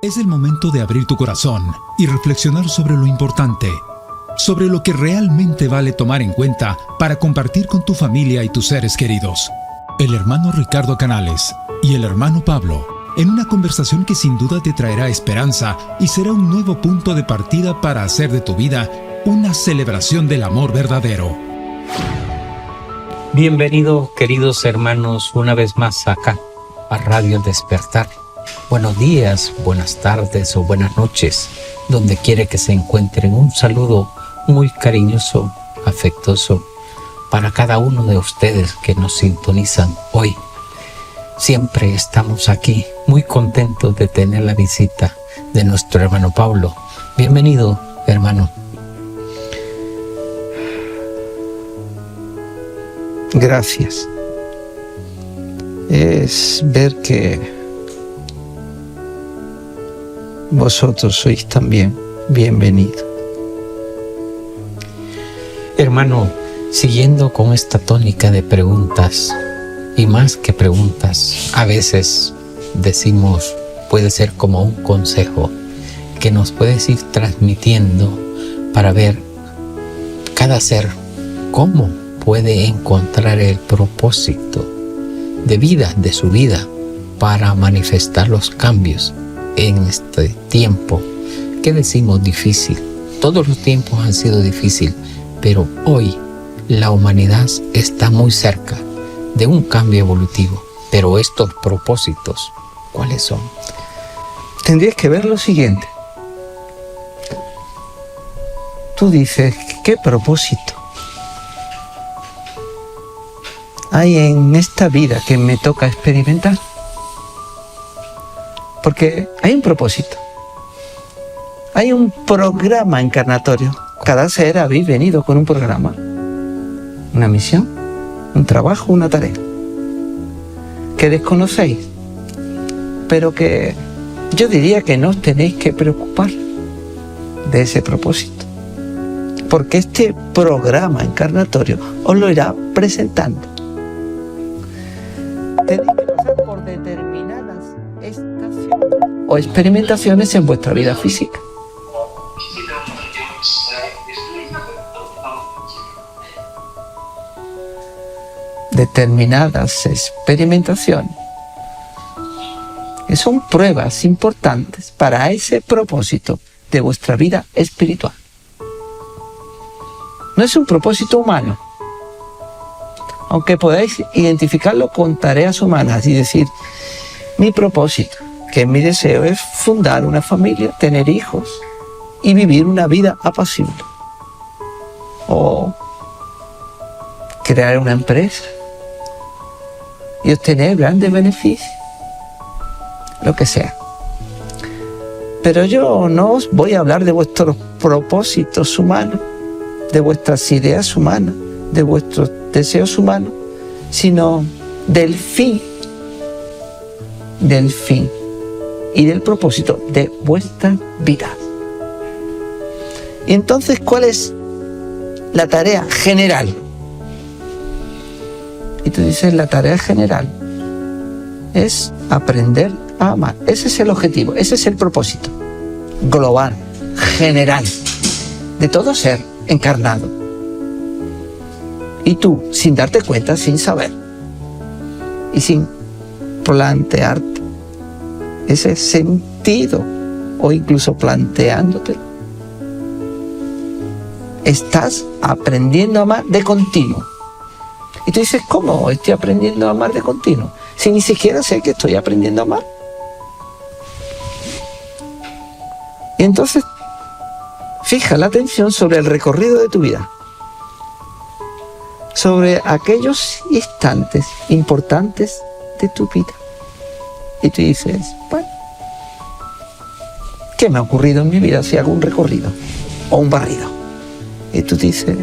Es el momento de abrir tu corazón y reflexionar sobre lo importante, sobre lo que realmente vale tomar en cuenta para compartir con tu familia y tus seres queridos. El hermano Ricardo Canales y el hermano Pablo, en una conversación que sin duda te traerá esperanza y será un nuevo punto de partida para hacer de tu vida una celebración del amor verdadero. Bienvenidos, queridos hermanos, una vez más acá a Radio Despertar. Buenos días, buenas tardes o buenas noches, donde quiera que se encuentren. Un saludo muy cariñoso, afectuoso para cada uno de ustedes que nos sintonizan hoy. Siempre estamos aquí muy contentos de tener la visita de nuestro hermano Pablo. Bienvenido, hermano. Gracias. Es ver que vosotros sois también bienvenidos. Hermano, siguiendo con esta tónica de preguntas, y más que preguntas, a veces decimos, puede ser como un consejo que nos puedes ir transmitiendo para ver cada ser cómo puede encontrar el propósito de vida, de su vida, para manifestar los cambios en este tiempo que decimos difícil. Todos los tiempos han sido difíciles, pero hoy la humanidad está muy cerca de un cambio evolutivo. Pero estos propósitos, ¿cuáles son? Tendrías que ver lo siguiente. Tú dices, ¿qué propósito hay en esta vida que me toca experimentar? Porque hay un propósito. Hay un programa encarnatorio. Cada ser habéis venido con un programa, una misión, un trabajo, una tarea que desconocéis, pero que yo diría que no os tenéis que preocupar de ese propósito, porque este programa encarnatorio os lo irá presentando. Tenéis que pasar por determinadas estaciones o experimentaciones en vuestra vida física. Determinadas experimentaciones que son pruebas importantes para ese propósito de vuestra vida espiritual. No es un propósito humano, aunque podáis identificarlo con tareas humanas y decir, mi propósito, que es mi deseo, es fundar una familia, tener hijos y vivir una vida apacible, o crear una empresa y obtener grandes beneficios, lo que sea. Pero yo no os voy a hablar de vuestros propósitos humanos, de vuestras ideas humanas, de vuestros deseos humanos, sino del fin y del propósito de vuestra vida. Y entonces, ¿cuál es la tarea general? Y tú dices, la tarea general es aprender a amar. Ese es el objetivo, ese es el propósito global, general, de todo ser encarnado. Y tú, sin darte cuenta, sin saber, y sin plantearte ese sentido, o incluso planteándotelo, estás aprendiendo a amar de continuo. Y tú dices, ¿cómo estoy aprendiendo a amar de continuo? Si ni siquiera sé que estoy aprendiendo a amar. Y entonces, fija la atención sobre el recorrido de tu vida, sobre aquellos instantes importantes de tu vida. Y tú dices, bueno, ¿qué me ha ocurrido en mi vida si hago un recorrido o un barrido? Y tú dices,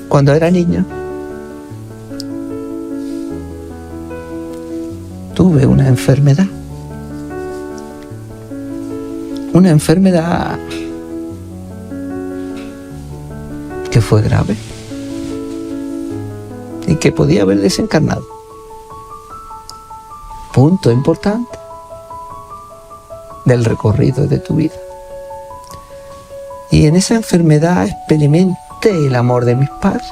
cuando era niño, tuve una enfermedad. Una enfermedad que fue grave y que podía haber desencarnado. punto importante del recorrido de tu vida. Y en esa enfermedad experimenté el amor de mis padres.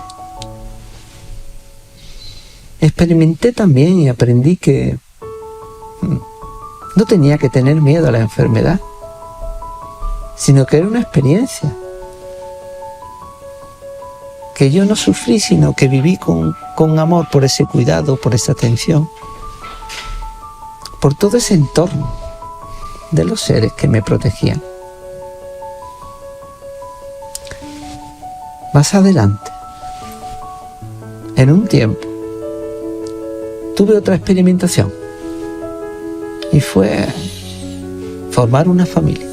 Experimenté también y aprendí que no tenía que tener miedo a la enfermedad, sino que era una experiencia que yo no sufrí, sino que viví con amor por ese cuidado, por esa atención, por todo ese entorno de los seres que me protegían. Más adelante, en un tiempo, tuve otra experimentación y fue formar una familia.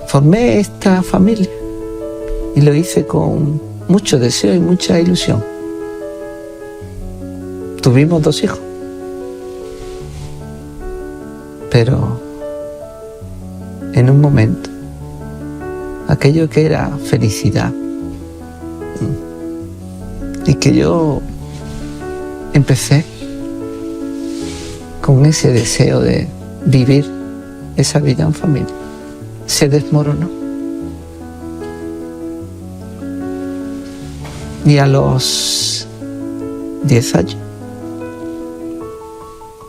Formé esta familia y lo hice con mucho deseo y mucha ilusión. Tuvimos 2 hijos, pero en un momento, aquello que era felicidad y que yo empecé con ese deseo de vivir esa vida en familia, se desmoronó. Y a los 10 años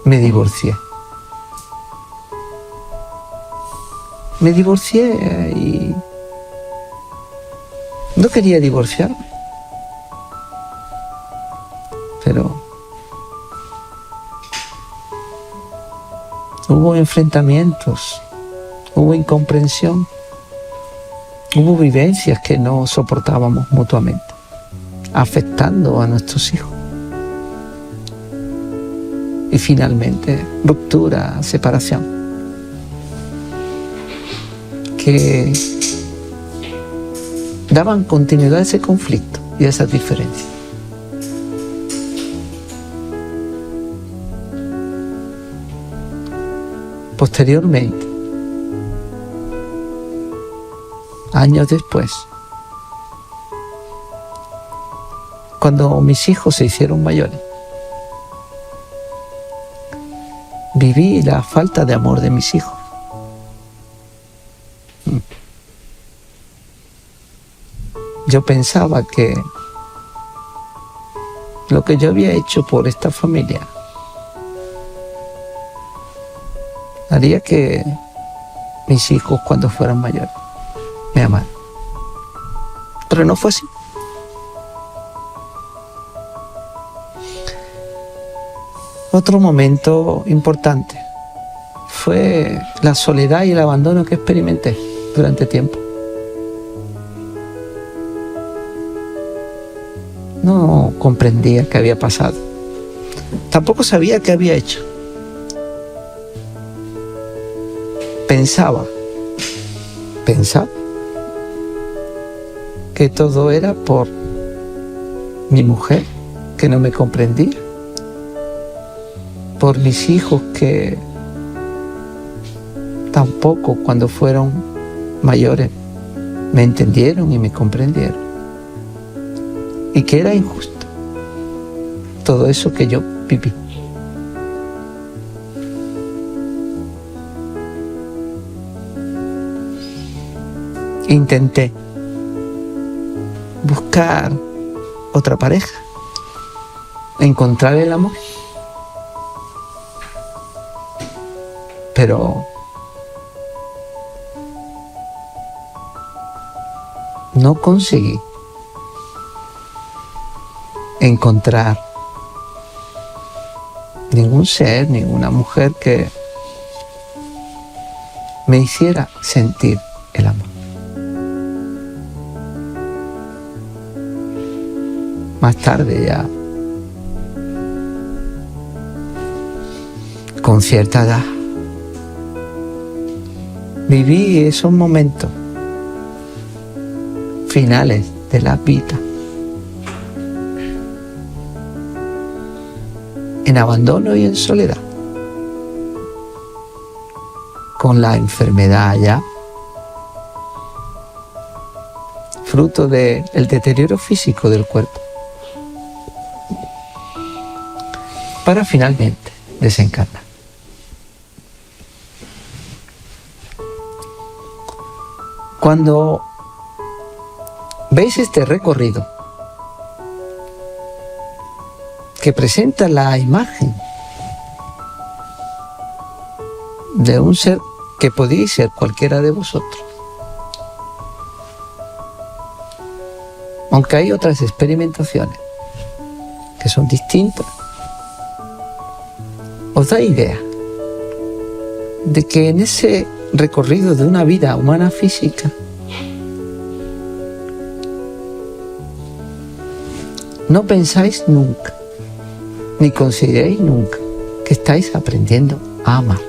me divorcié. Me divorcié y no quería divorciarme, pero hubo enfrentamientos, hubo incomprensión, hubo vivencias que no soportábamos mutuamente, afectando a nuestros hijos. Y finalmente, ruptura, separación, que daban continuidad a ese conflicto y a esas diferencias. Posteriormente, años después, cuando mis hijos se hicieron mayores, viví la falta de amor de mis hijos. Yo pensaba que lo que yo había hecho por esta familia haría que mis hijos, cuando fueran mayores, me amaran. Pero no fue así. Otro momento importante fue la soledad y el abandono que experimenté durante tiempo. No comprendía qué había pasado. Tampoco sabía qué había hecho. Pensaba que todo era por mi mujer, que no me comprendía, por mis hijos que tampoco, cuando fueron mayores, me entendieron y me comprendieron, y que era injusto todo eso que yo viví. Intenté buscar otra pareja, encontrar el amor, pero no conseguí encontrar ningún ser, ninguna mujer que me hiciera sentir el amor. Más tarde, ya con cierta edad, viví esos momentos finales de la vida en abandono y en soledad, con la enfermedad ya, fruto del deterioro físico del cuerpo. para finalmente desencarnar. Cuando veis este recorrido que presenta la imagen de un ser que podéis ser cualquiera de vosotros, aunque hay otras experimentaciones que son distintas, os da idea de que en ese recorrido de una vida humana física no pensáis nunca, ni consideréis nunca que estáis aprendiendo a amar.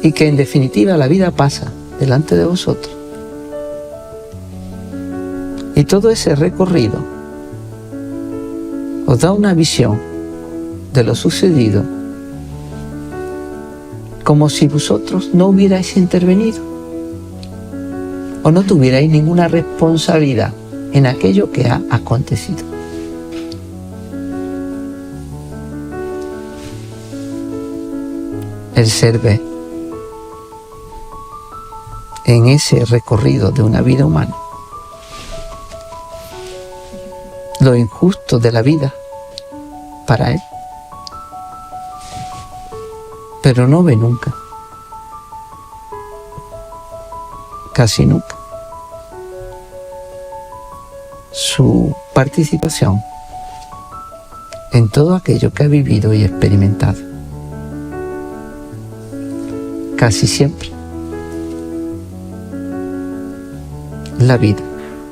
Y que en definitiva la vida pasa delante de vosotros. Y todo ese recorrido os da una visión de lo sucedido como si vosotros no hubierais intervenido o no tuvierais ninguna responsabilidad en aquello que ha acontecido. El ser ve en ese recorrido de una vida humana lo injusto de la vida para él, pero no ve nunca, casi nunca, su participación en todo aquello que ha vivido y experimentado. Casi siempre la vida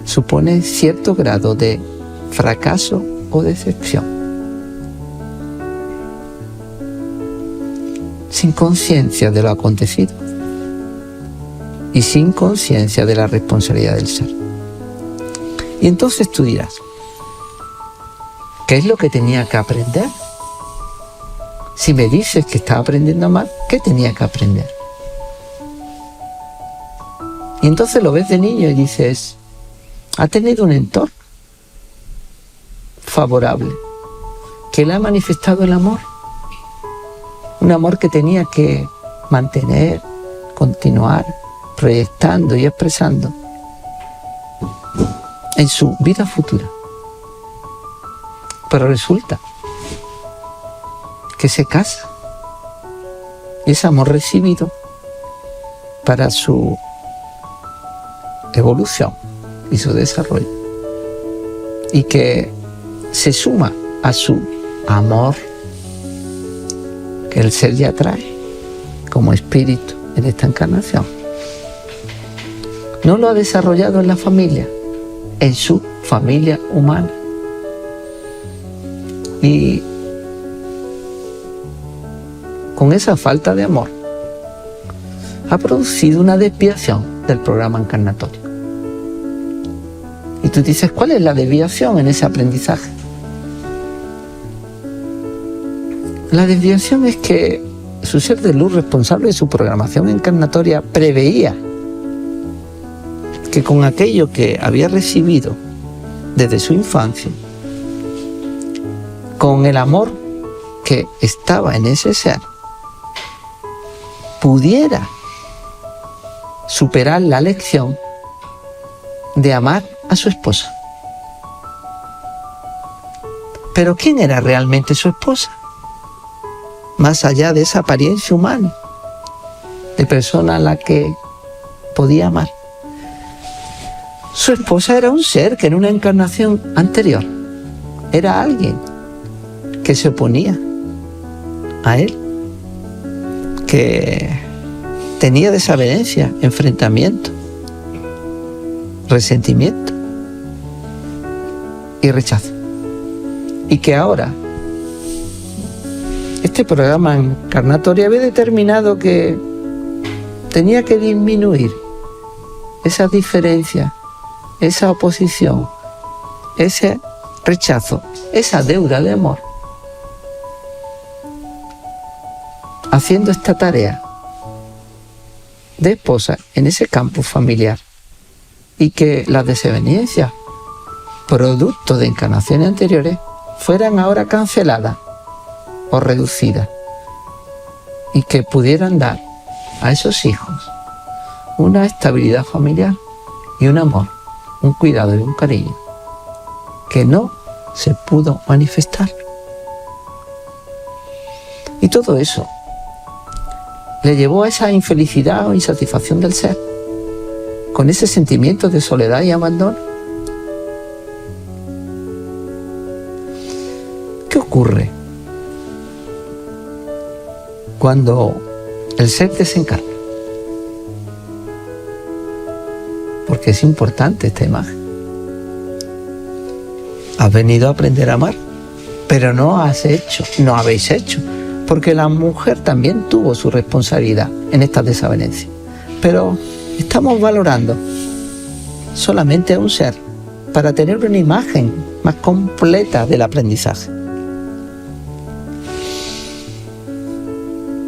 supone cierto grado de fracaso o decepción, sin conciencia de lo acontecido y sin conciencia de la responsabilidad del ser. Y entonces tú dirás, ¿qué es lo que tenía que aprender? Si me dices que estaba aprendiendo mal, ¿qué tenía que aprender? Y entonces lo ves de niño y dices, ha tenido un entorno favorable, que le ha manifestado el amor, un amor que tenía que mantener, continuar, proyectando y expresando en su vida futura. Pero resulta que se casa y ese amor recibido para su evolución y su desarrollo, y que se suma a su amor que el ser ya trae como espíritu en esta encarnación, no lo ha desarrollado en la familia, en su familia humana, y con esa falta de amor ha producido una desviación del programa encarnatorio. Y tú dices, ¿cuál es la desviación en ese aprendizaje? La desviación es que su ser de luz, responsable de su programación encarnatoria, preveía que con aquello que había recibido desde su infancia, con el amor que estaba en ese ser, pudiera superar la lección de amar a su esposa. Pero ¿quién era realmente su esposa? Más allá de esa apariencia humana, de persona a la que podía amar. Su esposa era un ser que en una encarnación anterior era alguien que se oponía a él, que tenía desavenencia, enfrentamiento, resentimiento y rechazo. Y que ahora este programa encarnatorio había determinado que tenía que disminuir esa diferencia, esa oposición, ese rechazo, esa deuda de amor, haciendo esta tarea de esposa en ese campo familiar, y que las desavenencias producto de encarnaciones anteriores, fueran ahora canceladas o reducidas y que pudieran dar a esos hijos una estabilidad familiar y un amor, un cuidado y un cariño que no se pudo manifestar. Y todo eso le llevó a esa infelicidad o insatisfacción del ser, con ese sentimiento de soledad y abandono. ¿Qué ocurre cuando el ser desencarna? Porque es importante esta imagen. Has venido a aprender a amar, pero no habéis hecho, porque la mujer también tuvo su responsabilidad en estas desavenencias. Pero estamos valorando solamente a un ser para tener una imagen más completa del aprendizaje.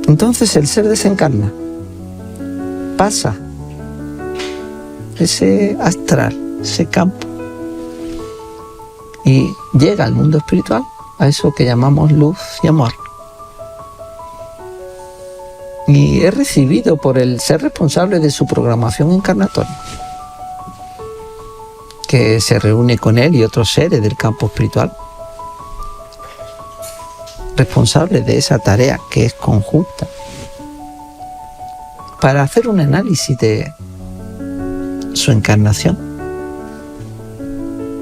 Entonces el ser desencarna, pasa ese astral, ese campo, y llega al mundo espiritual, a eso que llamamos luz y amor. Y es recibido por el ser responsable de su programación encarnatoria, que se reúne con él y otros seres del campo espiritual, responsable de esa tarea que es conjunta, para hacer un análisis de su encarnación,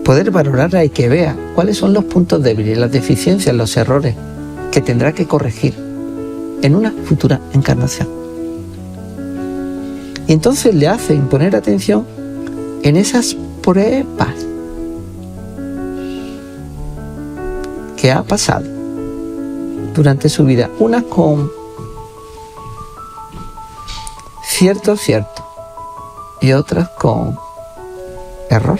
poder valorarla y que vea cuáles son los puntos débiles, las deficiencias, los errores que tendrá que corregir en una futura encarnación. Y entonces le hace poner atención en esas pruebas que ha pasado durante su vida, unas con cierto y otras con error.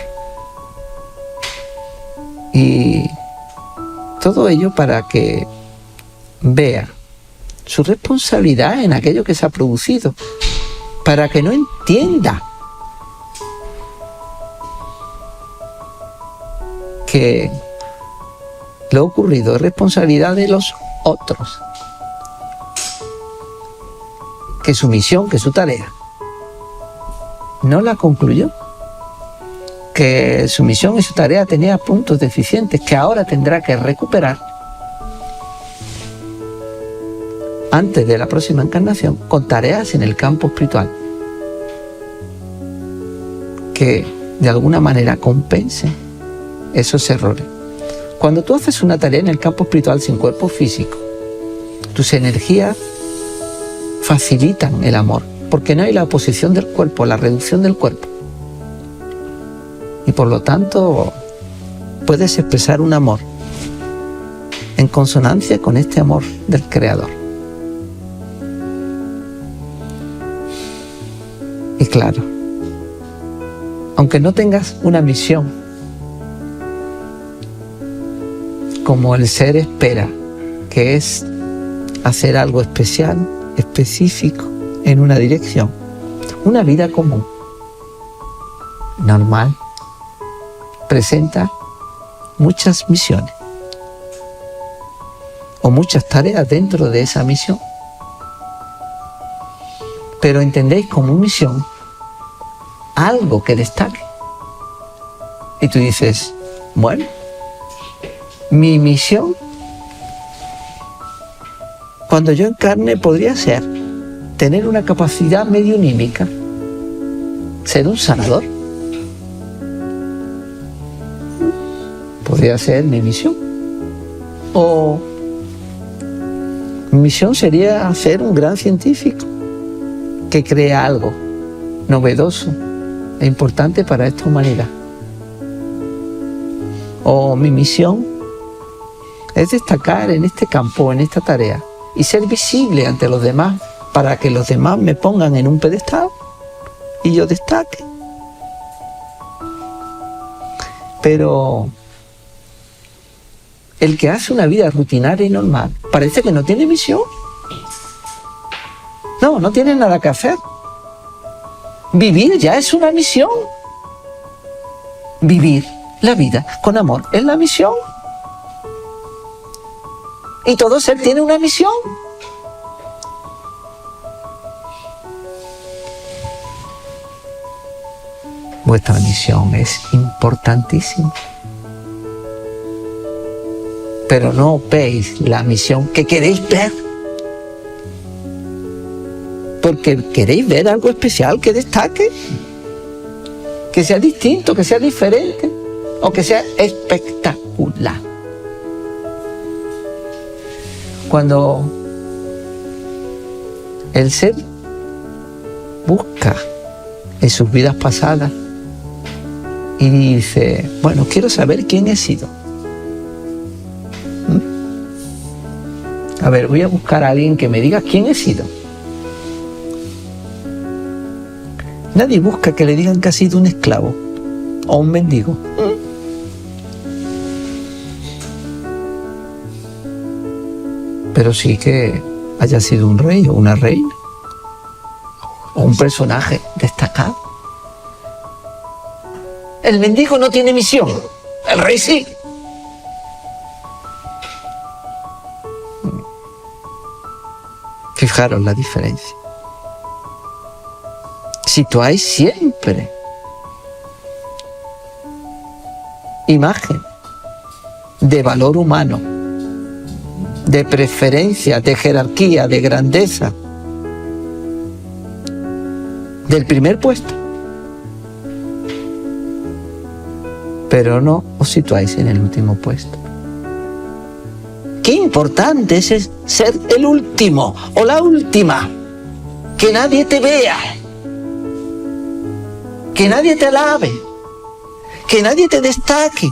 Y todo ello para que vea su responsabilidad en aquello que se ha producido, para que no entienda que lo ocurrido es responsabilidad de los otros, que su misión, que su tarea no la concluyó, que su misión y su tarea tenía puntos deficientes que ahora tendrá que recuperar antes de la próxima encarnación, con tareas en el campo espiritual que de alguna manera compensen esos errores. Cuando tú haces una tarea en el campo espiritual sin cuerpo físico, tus energías facilitan el amor, porque no hay la oposición del cuerpo, la reducción del cuerpo. Y por lo tanto, puedes expresar un amor en consonancia con este amor del Creador. Y claro, aunque no tengas una misión como el ser espera, que es hacer algo especial, específico, en una dirección, una vida común, normal, presenta muchas misiones o muchas tareas dentro de esa misión. Pero entendéis como misión algo que destaque. Y tú dices, bueno, mi misión cuando yo encarne podría ser tener una capacidad mediunímica, ser un sanador. Podría ser mi misión. O mi misión sería ser un gran científico que crea algo novedoso e importante para esta humanidad. O mi misión es destacar en este campo, en esta tarea, y ser visible ante los demás para que los demás me pongan en un pedestal y yo destaque. Pero el que hace una vida rutinaria y normal parece que no tiene misión. No tiene nada que hacer. Vivir ya es una misión. Vivir la vida con amor es la misión. Y todo ser tiene una misión. Vuestra misión es importantísima. Pero no veis la misión que queréis ver. Porque queréis ver algo especial que destaque, que sea distinto, que sea diferente o que sea espectacular. Cuando el ser busca en sus vidas pasadas y dice, bueno, quiero saber quién he sido. A ver, voy a buscar a alguien que me diga quién he sido. Nadie busca que le digan que ha sido un esclavo o un mendigo. Pero sí que haya sido un rey o una reina o un personaje destacado. El mendigo no tiene misión, el rey sí. Fijaros la diferencia. Situáis siempre imagen de valor humano, de preferencia, de jerarquía, de grandeza, del primer puesto. Pero no os situáis en el último puesto. Qué importante es ser el último o la última. Que nadie te vea. Que nadie te alabe. Que nadie te destaque.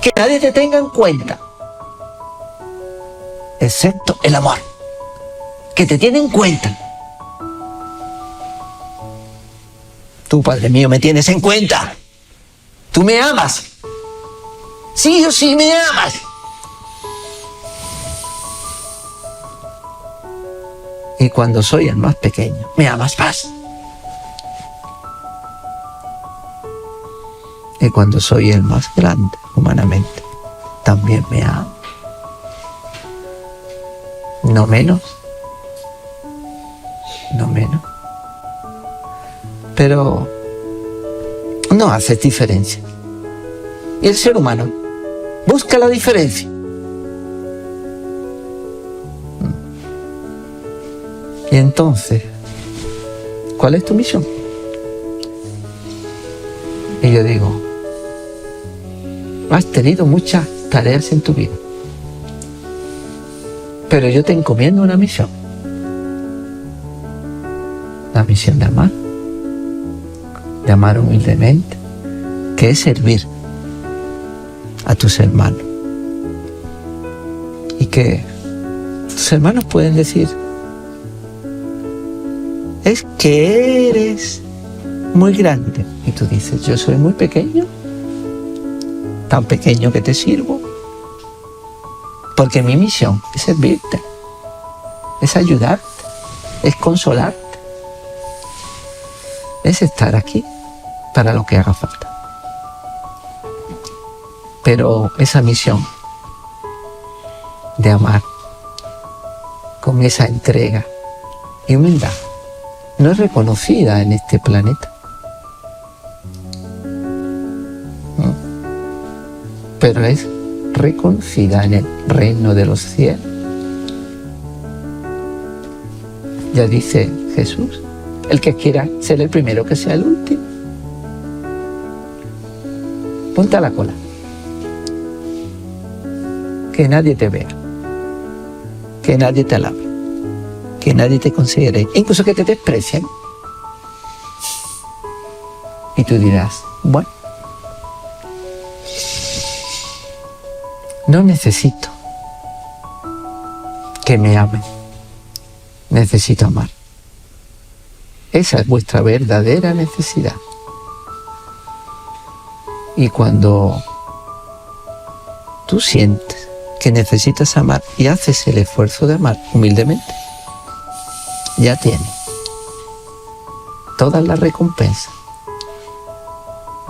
Que nadie te tenga en cuenta. Excepto el amor, que te tiene en cuenta. Tú, Padre mío, me tienes en cuenta. Tú me amas. Sí o sí me amas. Y cuando soy el más pequeño, me amas más. Y cuando soy el más grande, humanamente, también me amas. No menos. No menos. Pero no haces diferencia. Y el ser humano busca la diferencia. Y entonces, ¿cuál es tu misión? Y yo digo, has tenido muchas tareas en tu vida, pero yo te encomiendo una misión. La misión de amar humildemente, que es servir a tus hermanos. Y que tus hermanos pueden decir, es que eres muy grande. Y tú dices, yo soy muy pequeño, tan pequeño que te sirvo. Porque mi misión es servirte, es ayudarte, es consolarte, es estar aquí para lo que haga falta. Pero esa misión de amar con esa entrega y humildad no es reconocida en este planeta. Pero es reconocida en el reino de los cielos. Ya dice Jesús, el que quiera ser el primero, que sea el último. Ponte a la cola. Que nadie te vea. Que nadie te alabe. Que nadie te considere. Incluso que te desprecien. Y tú dirás, bueno, no necesito que me amen. Necesito amar. Esa es vuestra verdadera necesidad. Y cuando tú sientes que necesitas amar y haces el esfuerzo de amar humildemente, ya tienes todas las recompensas.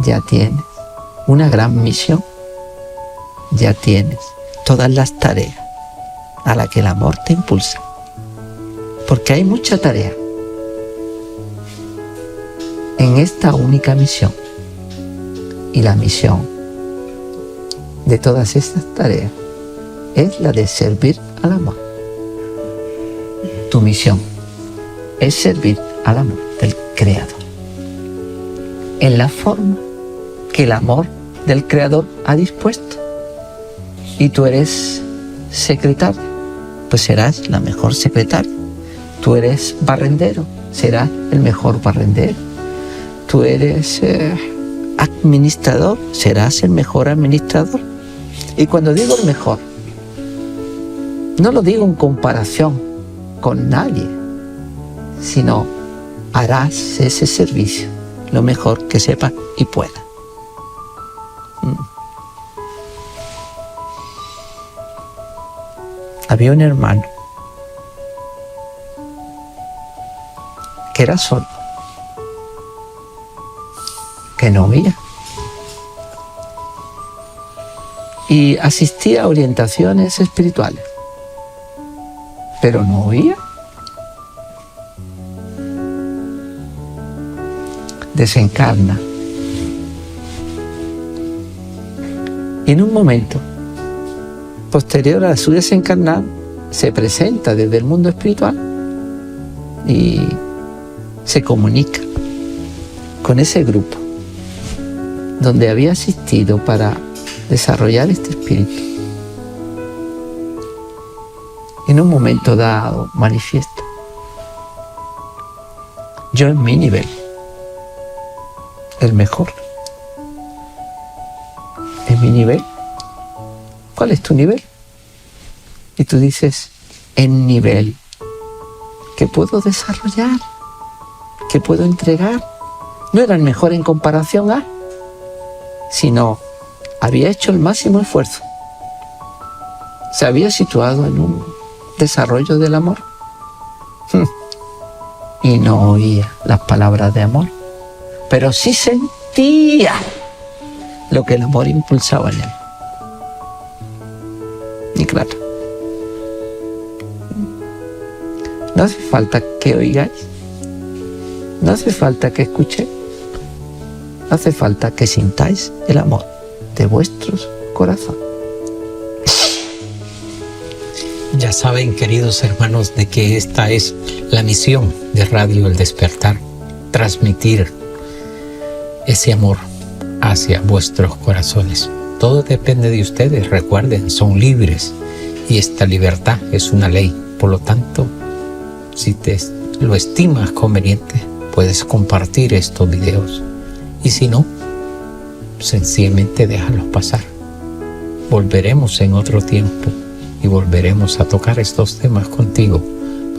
Ya tienes una gran misión. Ya tienes todas las tareas a las que el amor te impulsa. Porque hay mucha tarea en esta única misión. Y la misión de todas estas tareas es la de servir al amor. Tu misión es servir al amor del Creador, en la forma que el amor del Creador ha dispuesto. Y tú eres secretario, pues serás la mejor secretaria. Tú eres barrendero, serás el mejor barrendero. Tú eres administrador, serás el mejor administrador. Y cuando digo el mejor, no lo digo en comparación con nadie, sino harás ese servicio lo mejor que sepas y puedas. Había un hermano que era sordo, que no oía, y asistía a orientaciones espirituales, pero no oía. Desencarna. Y en un momento posterior a su desencarnar, se presenta desde el mundo espiritual y se comunica con ese grupo donde había asistido para desarrollar este espíritu. En un momento dado manifiesta: yo en mi nivel, el mejor. En mi nivel. ¿Cuál es tu nivel? Y tú dices: en nivel que puedo desarrollar, que puedo entregar. No era el mejor en comparación a, sino había hecho el máximo esfuerzo. Se había situado en un desarrollo del amor. Y no oía las palabras de amor, pero sí sentía lo que el amor impulsaba en él. Y claro, no hace falta que oigáis, no hace falta que escuchéis, hace falta que sintáis el amor de vuestros corazones. Ya saben, queridos hermanos, de que esta es la misión de Radio El Despertar: transmitir ese amor hacia vuestros corazones. Todo depende de ustedes, recuerden, son libres y esta libertad es una ley. Por lo tanto, si te lo estimas conveniente, puedes compartir estos videos, y si no, sencillamente déjalos pasar. Volveremos en otro tiempo y volveremos a tocar estos temas contigo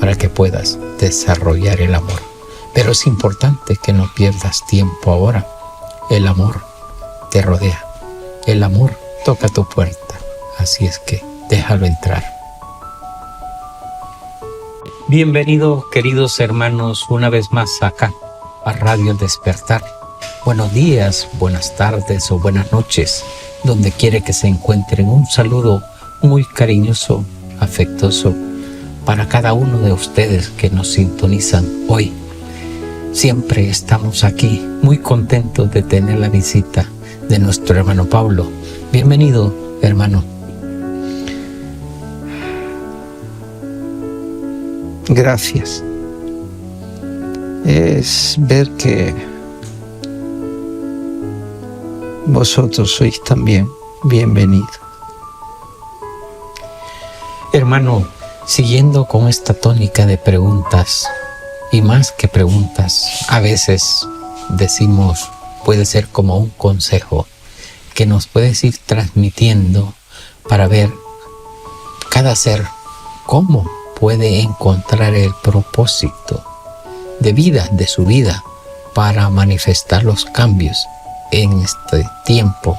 para que puedas desarrollar el amor. Pero es importante que no pierdas tiempo ahora. El amor te rodea, el amor toca tu puerta, así es que déjalo entrar. Bienvenidos, queridos hermanos, una vez más acá a Radio Despertar. Buenos días, buenas tardes o buenas noches, donde quiera que se encuentren. Un saludo muy cariñoso, afectuoso para cada uno de ustedes que nos sintonizan hoy. Siempre estamos aquí muy contentos de tener la visita de nuestro hermano Pablo. Bienvenido, hermano. Gracias. Es ver que vosotros sois también bienvenidos. Hermano, siguiendo con esta tónica de preguntas, y más que preguntas, a veces decimos, puede ser como un consejo que nos puedes ir transmitiendo para ver cada ser cómo puede encontrar el propósito de vida, de su vida, para manifestar los cambios en este tiempo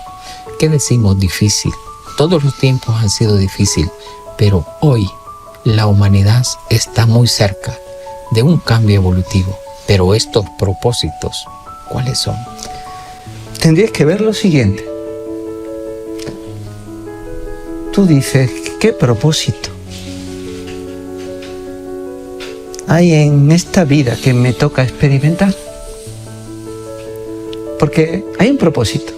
que decimos difícil. Todos los tiempos han sido difíciles, pero hoy la humanidad está muy cerca de un cambio evolutivo. Pero estos propósitos, ¿cuáles son? Tendrías que ver lo siguiente. tú dices, ¿qué propósito hay en esta vida que me toca experimentar? Porque hay un propósito.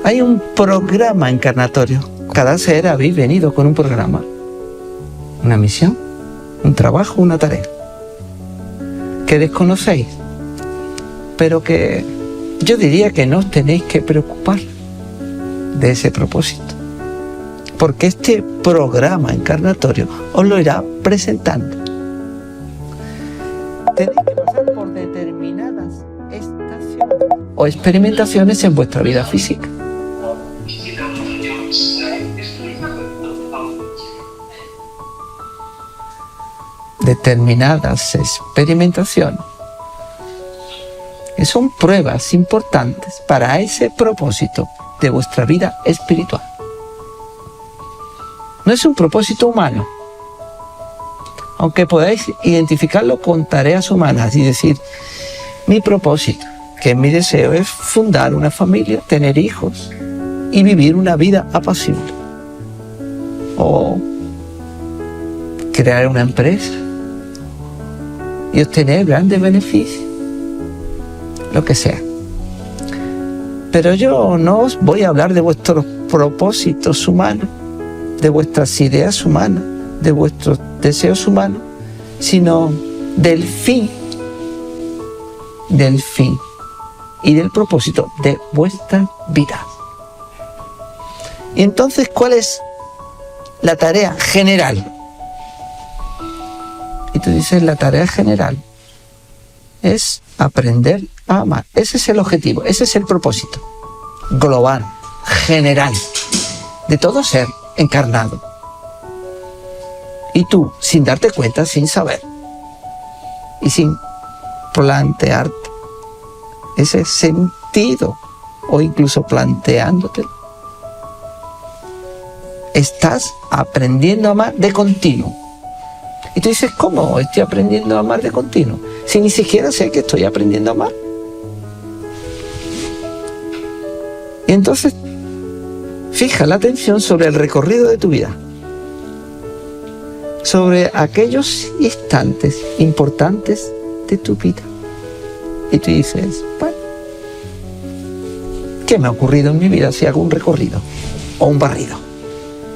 Hay un programa encarnatorio. Cada ser habéis venido con un programa, una misión, un trabajo, una tarea, que desconocéis, pero que yo diría que no os tenéis que preocupar de ese propósito, porque este programa encarnatorio os lo irá presentando. Tenéis que pasar por determinadas estaciones o experimentaciones en vuestra vida física. Determinadas experimentaciones que son pruebas importantes para ese propósito de vuestra vida espiritual. No es un propósito humano, aunque podáis identificarlo con tareas humanas y decir, mi propósito, que es mi deseo, es fundar una familia, tener hijos y vivir una vida apacible, o crear una empresa y obtener grandes beneficios, lo que sea. Pero yo no os voy a hablar de vuestros propósitos humanos, de vuestras ideas humanas, de vuestros deseos humanos, sino del fin y del propósito de vuestra vida. Y entonces, ¿cuál es la tarea general? Y tú dices, la tarea general es aprender a amar. Ese es el objetivo, ese es el propósito global, general, de todo ser encarnado. Y tú, sin darte cuenta, sin saber, y sin plantearte ese sentido, o incluso planteándotelo, estás aprendiendo a amar de continuo. Y tú dices, ¿cómo estoy aprendiendo a amar de continuo? Si ni siquiera sé que estoy aprendiendo a amar. Y entonces, fija la atención sobre el recorrido de tu vida, sobre aquellos instantes importantes de tu vida. Y tú dices, bueno, ¿qué me ha ocurrido en mi vida si hago un recorrido o un barrido?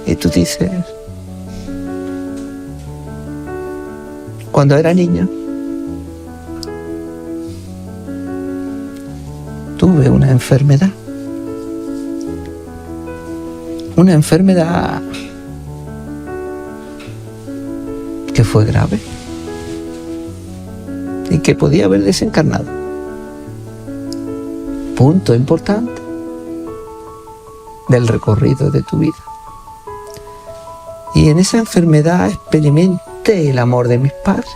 Y tú dices, cuando era niña, tuve una enfermedad que fue grave y que podía haber desencarnado. Punto importante del recorrido de tu vida. Y en esa enfermedad experimenté el amor de mis padres.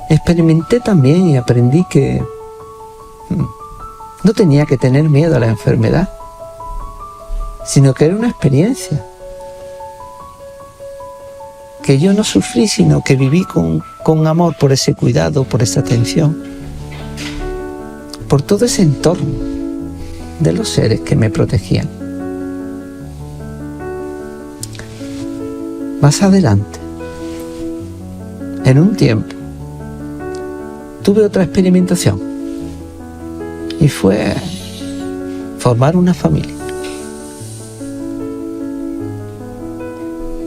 Experimenté también y aprendí que no tenía que tener miedo a la enfermedad, sino que era una experiencia que yo no sufrí, sino que viví con amor por ese cuidado, por esa atención, por todo ese entorno de los seres que me protegían. Más adelante, en un tiempo, tuve otra experimentación y fue formar una familia.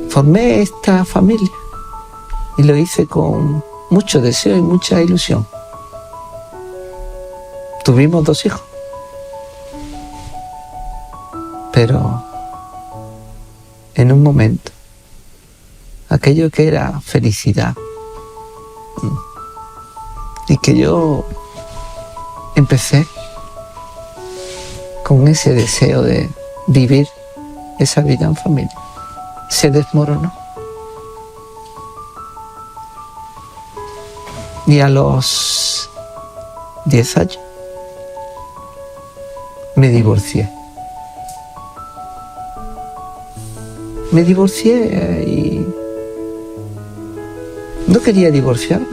Formé esta familia y lo hice con mucho deseo y mucha ilusión. Tuvimos 2 hijos, pero en un momento, aquello que era felicidad y que yo empecé con ese deseo de vivir esa vida en familia, se desmoronó. Y a los 10 años me divorcié. Me divorcié y no quería divorciarme,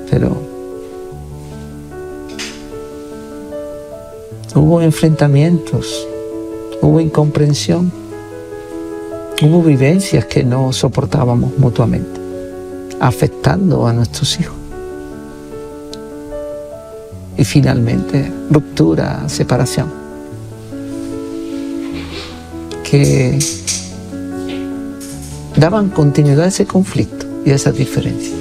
pero Hubo enfrentamientos, hubo incomprensión, hubo vivencias que no soportábamos mutuamente, afectando a nuestros hijos. Y finalmente, ruptura, separación, que daban continuidad a ese conflicto y a esas diferencias.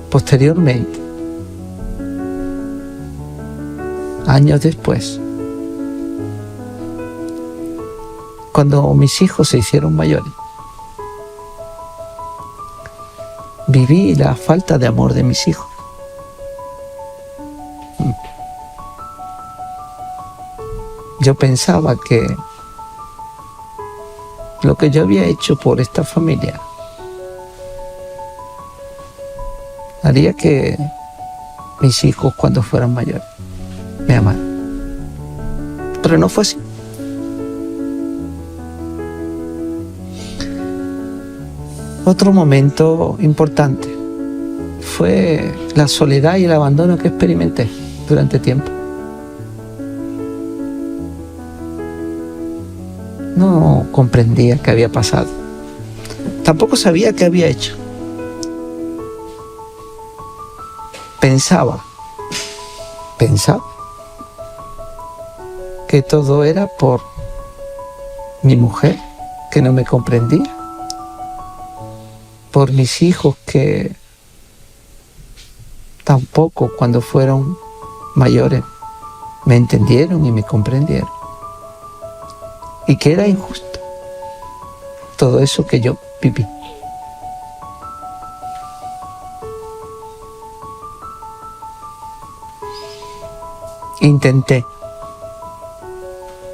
Posteriormente, años después, cuando mis hijos se hicieron mayores, viví la falta de amor de mis hijos. Yo pensaba que lo que yo había hecho por esta familia haría que mis hijos, cuando fueran mayores, me amaran. Pero no fue así. Otro momento importante fue la soledad y el abandono que experimenté durante tiempo. No comprendía qué había pasado. Tampoco sabía qué había hecho. Pensaba que todo era por mi mujer, que no me comprendía, por mis hijos que tampoco, cuando fueron mayores, me entendieron y me comprendieron, y que era injusto todo eso que yo viví. Intenté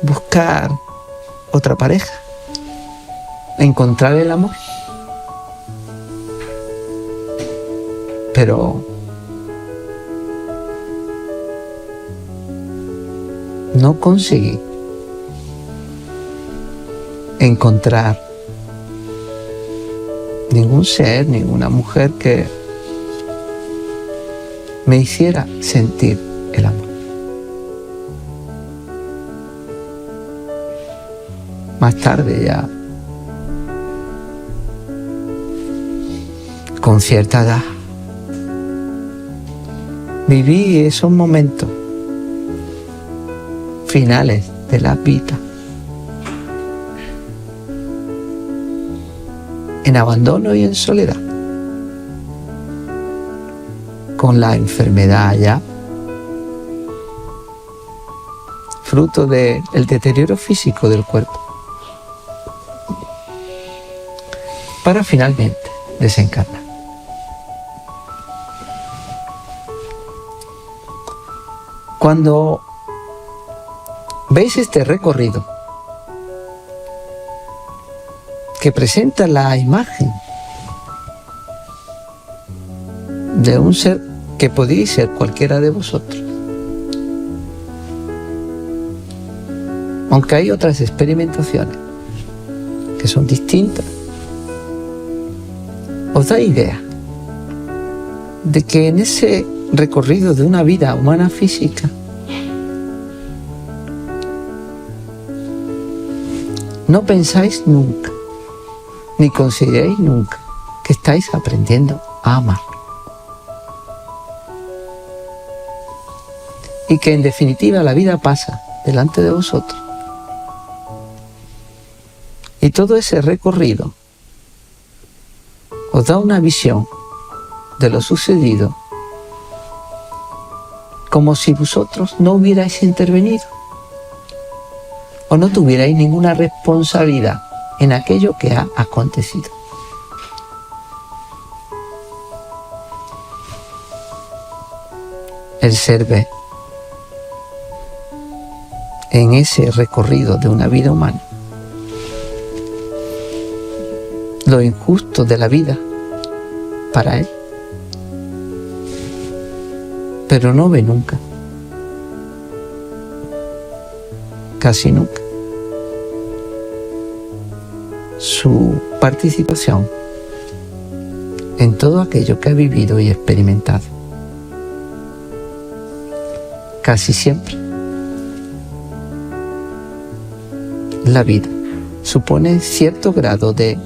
buscar otra pareja, encontrar el amor, pero no conseguí encontrar ningún ser, ninguna mujer que me hiciera sentir el amor. Más tarde, ya con cierta edad, viví esos momentos finales de la vida en abandono y en soledad, con la enfermedad ya, fruto del deterioro físico del cuerpo, para finalmente desencarnar. Cuando veis este recorrido que presenta la imagen de un ser que podéis ser cualquiera de vosotros, aunque hay otras experimentaciones que son distintas, os da idea de que en ese recorrido de una vida humana física no pensáis nunca, ni consideréis nunca que estáis aprendiendo a amar. Y que en definitiva la vida pasa delante de vosotros. Y todo ese recorrido os da una visión de lo sucedido, como si vosotros no hubierais intervenido o no tuvierais ninguna responsabilidad en aquello que ha acontecido. El ser ve en ese recorrido de una vida humana lo injusto de la vida para él, pero no ve nunca, casi nunca, su participación en todo aquello que ha vivido y experimentado. Casi siempre la vida supone cierto grado de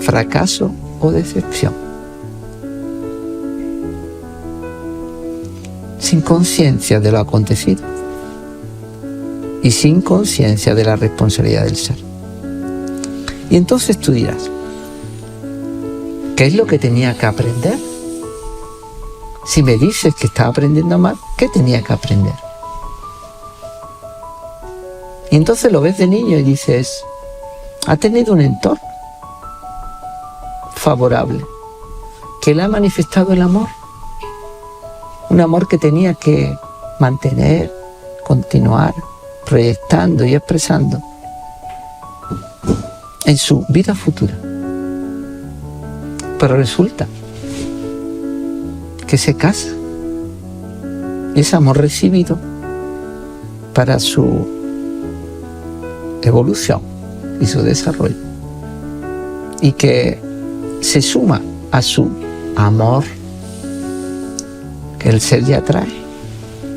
fracaso o decepción. Sin conciencia de lo acontecido y sin conciencia de la responsabilidad del ser. Y entonces tú dirás, ¿qué es lo que tenía que aprender? Si me dices que estaba aprendiendo mal, ¿qué tenía que aprender? Y entonces lo ves de niño y dices, ha tenido un entorno favorable, que le ha manifestado el amor. Un amor que tenía que mantener, continuar, proyectando y expresando en su vida futura. Pero resulta que se casa y ese amor recibido para su evolución y su desarrollo, y que se suma a su amor que el ser ya trae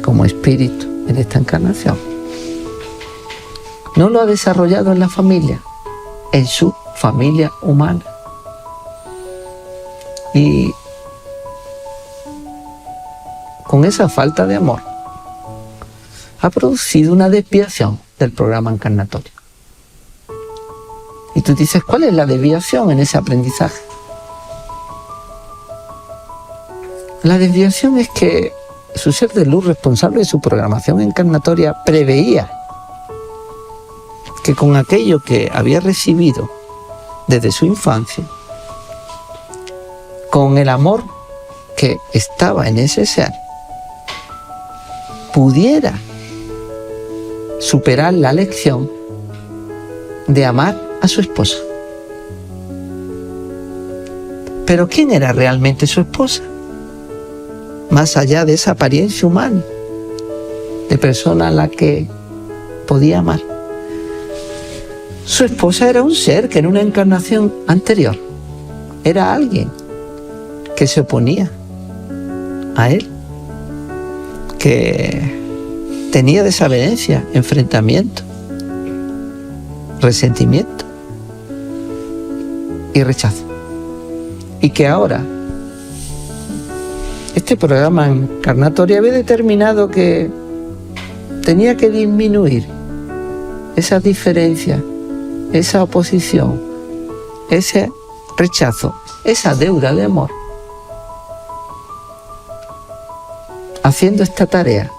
como espíritu en esta encarnación, no lo ha desarrollado en la familia, en su familia humana. Y con esa falta de amor ha producido una desviación del programa encarnatorio. Y tú dices, ¿cuál es la desviación en ese aprendizaje? La desviación es que su ser de luz, responsable de su programación encarnatoria, preveía que con aquello que había recibido desde su infancia, con el amor que estaba en ese ser, pudiera superar la lección de amar a su esposa. Pero ¿quién era realmente su esposa? Más allá de esa apariencia humana, de persona a la que podía amar. Su esposa era un ser que en una encarnación anterior era alguien que se oponía a él, que tenía desavenencia, enfrentamiento, resentimiento y rechazo. Y que ahora este programa encarnatorio había determinado que tenía que disminuir esa diferencia, esa oposición, ese rechazo, esa deuda de amor, haciendo esta tarea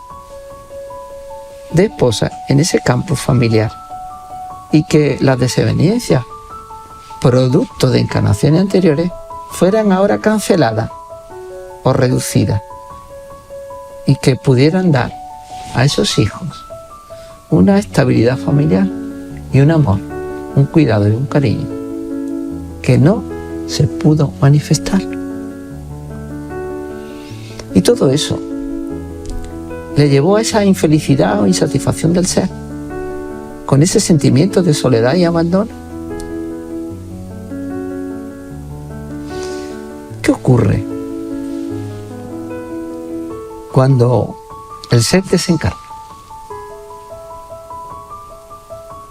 de esposa en ese campo familiar, y que las desavenencias producto de encarnaciones anteriores fueran ahora canceladas o reducidas, y que pudieran dar a esos hijos una estabilidad familiar y un amor, un cuidado y un cariño que no se pudo manifestar. Y todo eso le llevó a esa infelicidad o insatisfacción del ser, con ese sentimiento de soledad y abandono. ¿Qué ocurre cuando el ser desencarna?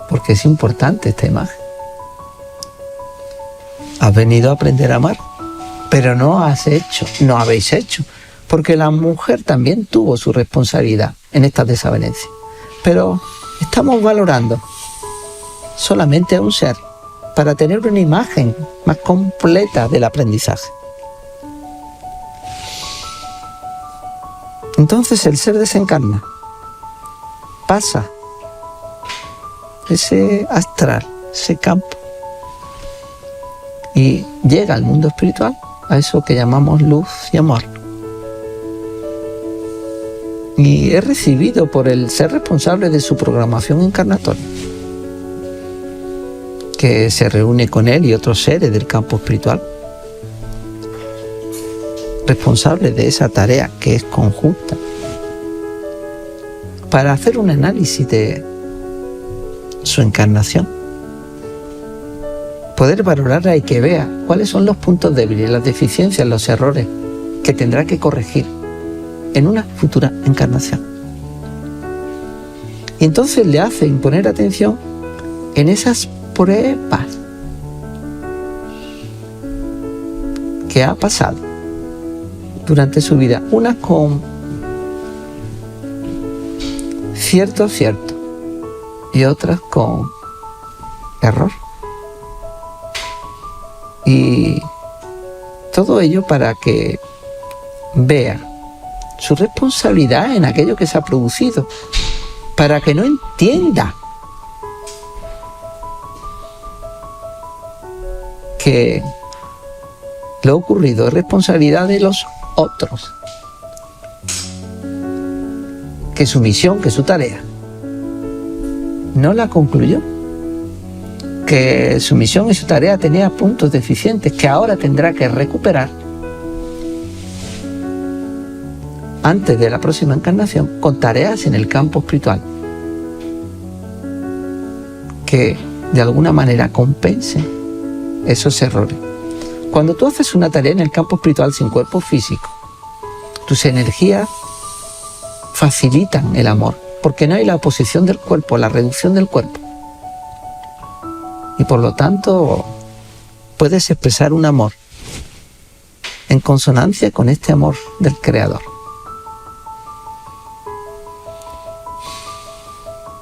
Porque es importante esta imagen. Has venido a aprender a amar, pero no habéis hecho, porque la mujer también tuvo su responsabilidad en estas desavenencias. Pero estamos valorando solamente a un ser para tener una imagen más completa del aprendizaje. Entonces el ser desencarna, pasa ese astral, ese campo, y llega al mundo espiritual, a eso que llamamos luz y amor. Y es recibido por el ser responsable de su programación encarnatoria, que se reúne con él y otros seres del campo espiritual, responsable de esa tarea que es conjunta, para hacer un análisis de su encarnación poder valorarla y que vea cuáles son los puntos débiles, las deficiencias, los errores que tendrá que corregir en una futura encarnación. Y entonces le hace poner atención en esas pruebas que ha pasado durante su vida, unas con cierto acierto y otras con error. Y todo ello para que vea su responsabilidad en aquello que se ha producido, para que no entienda que lo ocurrido es responsabilidad de los otros, que su misión, que su tarea no la concluyó, que su misión y su tarea tenía puntos deficientes que ahora tendrá que recuperar antes de la próxima encarnación con tareas en el campo espiritual que de alguna manera compensen esos errores. Cuando tú haces una tarea en el campo espiritual sin cuerpo físico, tus energías facilitan el amor, porque no hay la oposición del cuerpo, la reducción del cuerpo. Y por lo tanto, puedes expresar un amor en consonancia con este amor del Creador.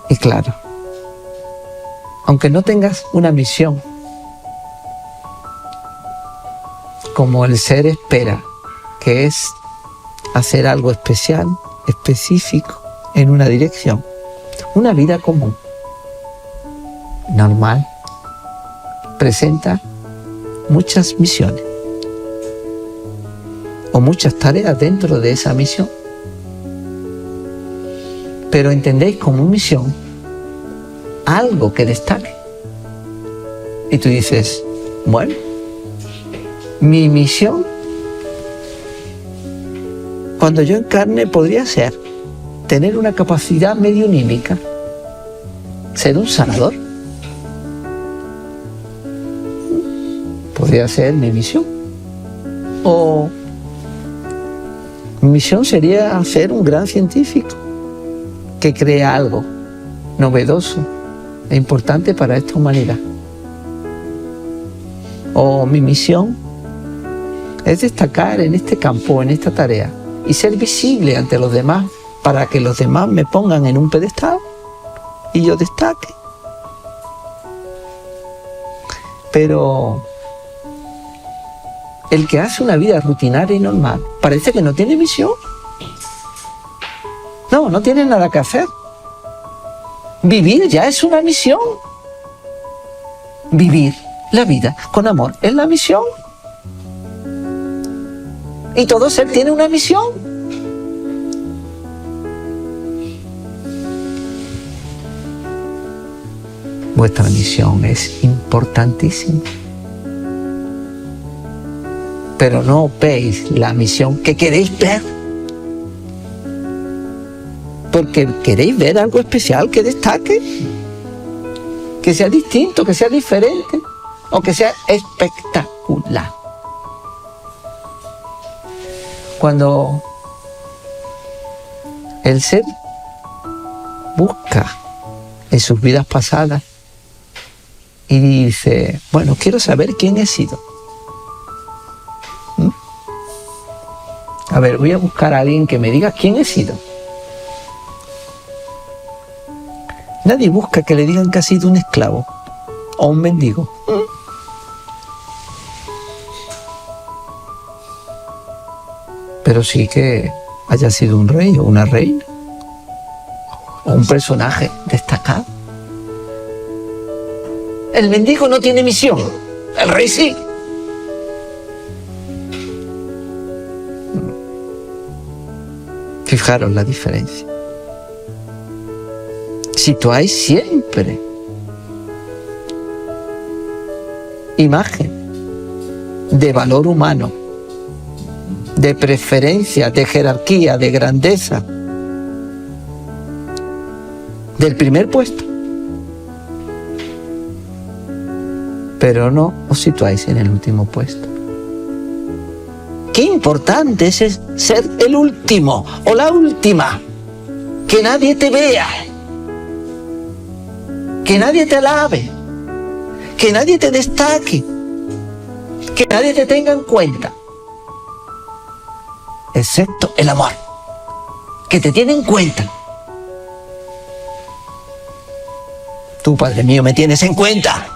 Y claro, aunque no tengas una misión como el ser espera, que es hacer algo especial, específico, en una dirección, una vida común, normal, presenta muchas misiones o muchas tareas dentro de esa misión. Pero entendéis como misión algo que destaque. Y tú dices, bueno, mi misión cuando yo encarne podría ser tener una capacidad mediunímica, ser un sanador. Podría ser mi misión. O mi misión sería ser un gran científico que crea algo novedoso e importante para esta humanidad. O mi misión es destacar en este campo, en esta tarea, y ser visible ante los demás para que los demás me pongan en un pedestal y yo destaque. Pero el que hace una vida rutinaria y normal parece que no tiene misión. No tiene nada que hacer. Vivir ya es una misión. Vivir la vida con amor es la misión. Y todo ser tiene una misión. Vuestra misión es importantísima. Pero no veis la misión que queréis ver. Porque queréis ver algo especial que destaque, que sea distinto, que sea diferente o que sea espectacular. Cuando el ser busca en sus vidas pasadas y dice, bueno, quiero saber quién he sido. A ver, voy a buscar a alguien que me diga quién he sido. Nadie busca que le digan que ha sido un esclavo o un mendigo. Pero sí que haya sido un rey o una reina o un personaje destacado. El mendigo no tiene misión, el rey sí. Fijaros la diferencia. Situáis siempre imagen de valor humano, de preferencia, de jerarquía, de grandeza, del primer puesto. pero no os situáis en el último puesto. Qué importante es ser el último o la última. Que nadie te vea, que nadie te alabe, que nadie te destaque, que nadie te tenga en cuenta, excepto el amor, que te tiene en cuenta. Tú, Padre mío, me tienes en cuenta.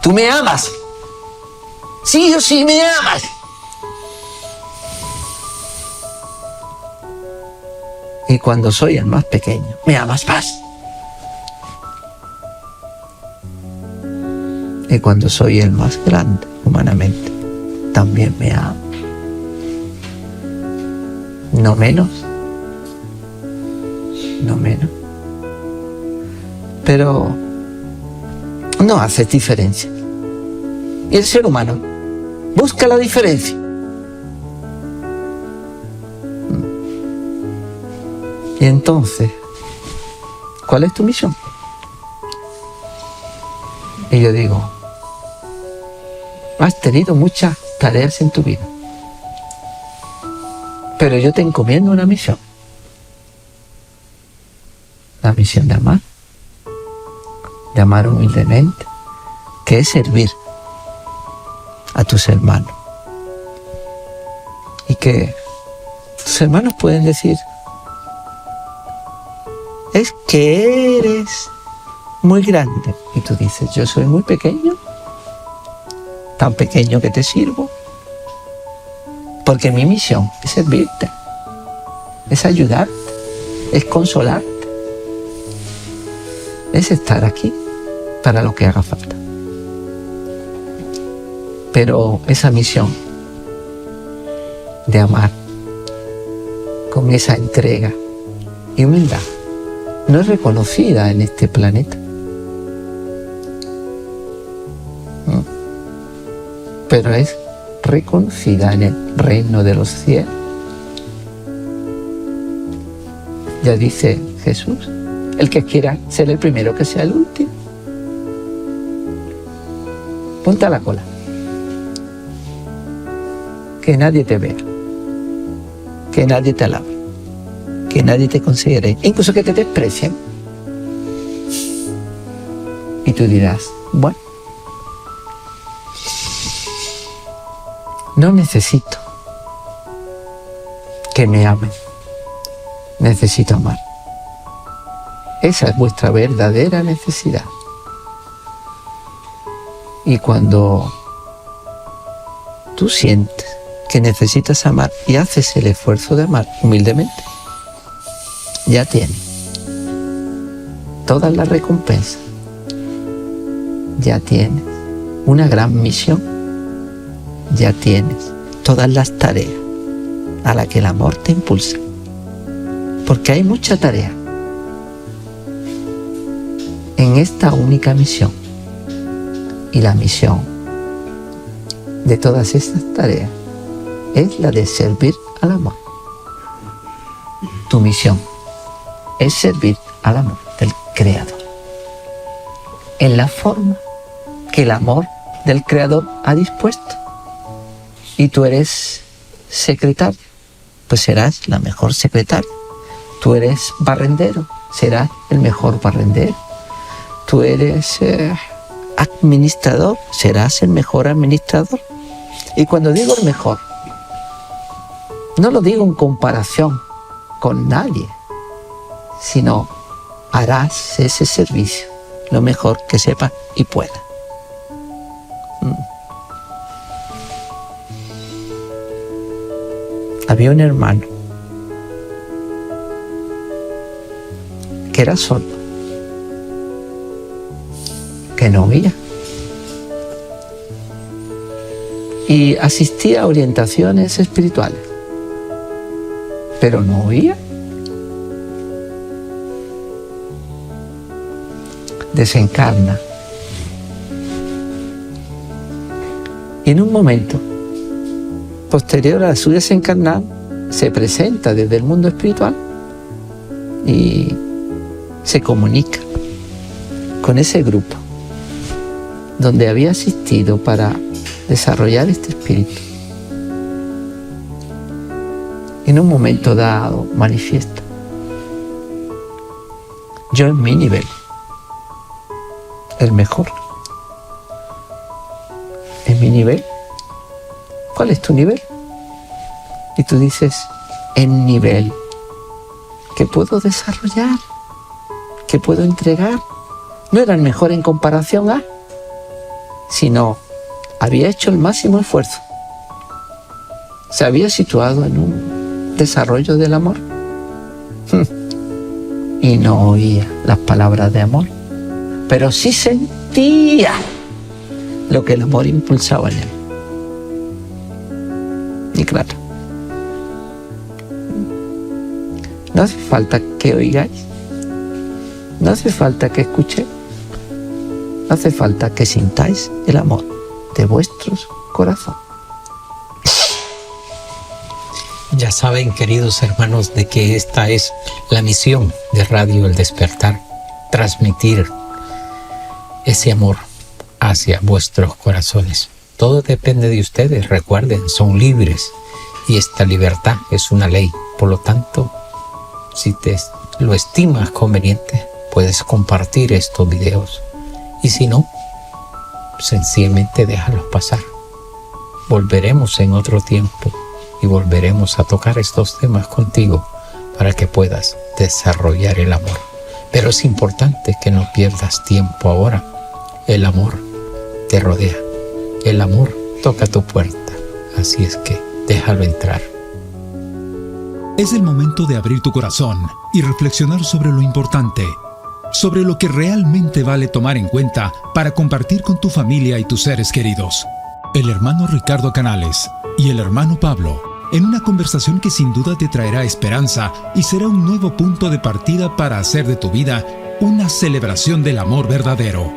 Tú me amas. Sí o sí me amas. Y cuando soy el más pequeño, me amas más. Y cuando soy el más grande, humanamente, también me amo. No menos. No menos. Pero no haces diferencia. Y el ser humano busca la diferencia. Y entonces, ¿cuál es tu misión? Y yo digo, has tenido muchas tareas en tu vida, pero yo te encomiendo una misión. La misión de amar humildemente, que es servir a tus hermanos. Y que tus hermanos pueden decir, es que eres muy grande. Y tú dices, yo soy muy pequeño, tan pequeño que te sirvo, porque mi misión es servirte, es ayudarte, es consolarte, es estar aquí para lo que haga falta. Pero esa misión de amar con esa entrega y humildad no es reconocida en este planeta. Pero es reconocida en el reino de los cielos. Ya dice Jesús, el que quiera ser el primero, que sea el último. Ponte a la cola. Que nadie te vea. Que nadie te alabe. Que nadie te considere, incluso que te desprecien. Y tú dirás, bueno, no necesito que me amen, necesito amar. Esa es vuestra verdadera necesidad. Y cuando tú sientes que necesitas amar y haces el esfuerzo de amar humildemente, ya tienes todas las recompensas, ya tienes una gran misión, ya tienes todas las tareas a las que el amor te impulsa, porque hay mucha tarea en esta única misión, y la misión de todas estas tareas es la de servir al amor. Tu misión es servir al amor del Creador, en la forma que el amor del Creador ha dispuesto. Y tú eres secretario, pues serás la mejor secretaria. Tú eres barrendero, serás el mejor barrendero. Tú eres administrador, serás el mejor administrador. Y cuando digo el mejor, no lo digo en comparación con nadie, sino harás ese servicio lo mejor que sepa y pueda. Había un hermano que era sordo, que no oía, y asistía a orientaciones espirituales, pero no oía. Desencarna. Y en un momento posterior a su desencarnar, se presenta desde el mundo espiritual y se comunica con ese grupo donde había asistido para desarrollar este espíritu, en un momento dado manifiesta: yo en mi nivel, el mejor, en mi nivel. ¿Cuál es tu nivel? Y tú dices: en nivel que puedo desarrollar, que puedo entregar. No era el mejor en comparación a, sino había hecho el máximo esfuerzo. Se había situado en un desarrollo del amor y no oía las palabras de amor, pero sí sentía lo que el amor impulsaba en él. Y claro, no hace falta que oigáis, no hace falta que escuchéis, no hace falta que sintáis el amor de vuestros corazones. Ya saben, queridos hermanos, de que esta es la misión de Radio El Despertar: transmitir ese amor hacia vuestros corazones. Todo depende de ustedes, recuerden, son libres y esta libertad es una ley. Por lo tanto, si te lo estimas conveniente, puedes compartir estos videos, y si no, sencillamente déjalos pasar. Volveremos en otro tiempo y volveremos a tocar estos temas contigo para que puedas desarrollar el amor. Pero es importante que no pierdas tiempo ahora. El amor te rodea, el amor toca tu puerta, así es que déjalo entrar. Es el momento de abrir tu corazón y reflexionar sobre lo importante, sobre lo que realmente vale tomar en cuenta para compartir con tu familia y tus seres queridos. El hermano Ricardo Canales y el hermano Pablo, en una conversación que sin duda te traerá esperanza y será un nuevo punto de partida para hacer de tu vida una celebración del amor verdadero.